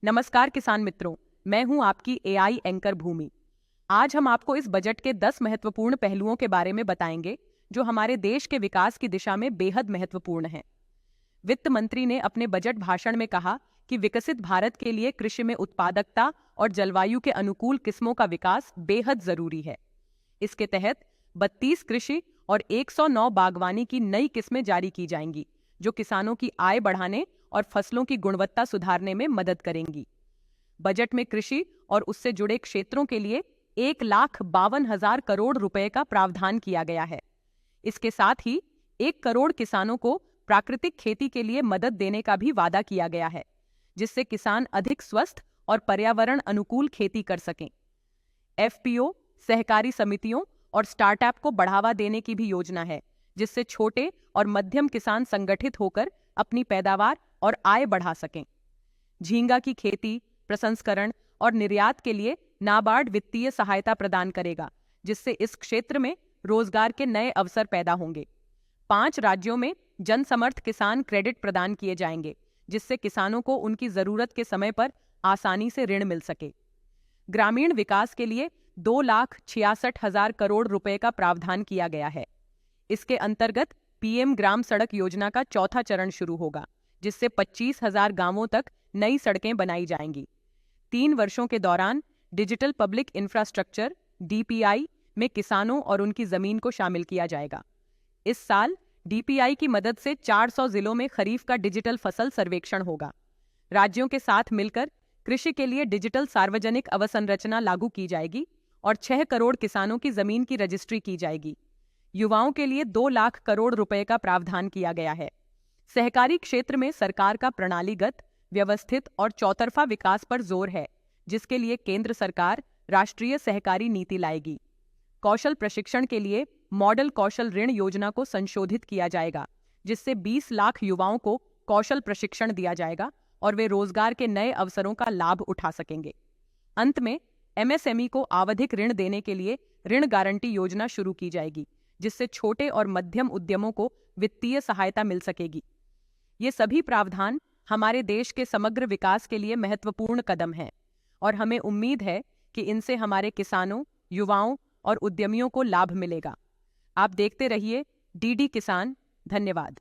नमस्कार किसान मित्रों, मैं हूं आपकी एआई एंकर भूमि। आज हम आपको इस बजट के 10 महत्वपूर्ण पहलुओं के बारे में बताएंगे जो हमारे देश के विकास की दिशा में बेहद महत्वपूर्ण हैं। वित्त मंत्री ने अपने बजट भाषण में कहा कि विकसित भारत के लिए कृषि में उत्पादकता और जलवायु के अनुकूल किस्मों का विकास बेहद जरूरी है। इसके तहत 32 कृषि और 109 बागवानी की नई किस्में जारी की जाएंगी, जो किसानों की आय बढ़ाने और फसलों की गुणवत्ता सुधारने में मदद करेंगी। बजट में कृषि और उससे जुड़े क्षेत्रों के लिए 1,52,000 करोड़ रुपए का प्रावधान किया गया है। इसके साथ ही 1 करोड़ किसानों को प्राकृतिक खेती के लिए मदद देने का भी वादा किया गया है, जिससे किसान अधिक स्वस्थ और पर्यावरण अनुकूल खेती कर सकें। एफपीओ, सहकारी समितियों और स्टार्टअप को बढ़ावा देने की भी योजना है, जिससे छोटे और मध्यम किसान संगठित होकर अपनी पैदावार और आय बढ़ा सकें। झींगा की खेती, प्रसंस्करण और निर्यात के लिए नाबार्ड वित्तीय सहायता प्रदान करेगा, जिससे इस क्षेत्र में रोजगार के नए अवसर पैदा होंगे। 5 राज्यों में जनसमर्थ किसान क्रेडिट प्रदान किए जाएंगे, जिससे किसानों को उनकी जरूरत के समय पर आसानी से ऋण मिल सके। ग्रामीण विकास के लिए 2,66,000 करोड़ रुपए का प्रावधान किया गया है। इसके अंतर्गत पीएम ग्राम सड़क योजना का चौथा चरण शुरू होगा, जिससे 25,000 गांवों तक नई सड़कें बनाई जाएंगी। 3 वर्षों के दौरान डिजिटल पब्लिक इंफ्रास्ट्रक्चर डीपीआई में किसानों और उनकी जमीन को शामिल किया जाएगा। इस साल डीपीआई की मदद से 400 जिलों में खरीफ का डिजिटल फसल सर्वेक्षण होगा। राज्यों के साथ मिलकर कृषि के लिए डिजिटल सार्वजनिक अवसंरचना लागू की जाएगी और 6 करोड़ किसानों की जमीन की रजिस्ट्री की जाएगी। युवाओं के लिए 2 लाख करोड़ रुपए का प्रावधान किया गया है। सहकारी क्षेत्र में सरकार का प्रणालीगत, व्यवस्थित और चौतरफा विकास पर जोर है, जिसके लिए केंद्र सरकार राष्ट्रीय सहकारी नीति लाएगी। कौशल प्रशिक्षण के लिए मॉडल कौशल ऋण योजना को संशोधित किया जाएगा, जिससे 20 लाख युवाओं को कौशल प्रशिक्षण दिया जाएगा और वे रोजगार के नए अवसरों का लाभ उठा सकेंगे। अंत में एमएसएमई को आवधिक ऋण देने के लिए ऋण गारंटी योजना शुरू की जाएगी, जिससे छोटे और मध्यम उद्यमों को वित्तीय सहायता मिल सकेगी। ये सभी प्रावधान हमारे देश के समग्र विकास के लिए महत्वपूर्ण कदम हैं और हमें उम्मीद है कि इनसे हमारे किसानों, युवाओं और उद्यमियों को लाभ मिलेगा। आप देखते रहिए डीडी किसान। धन्यवाद।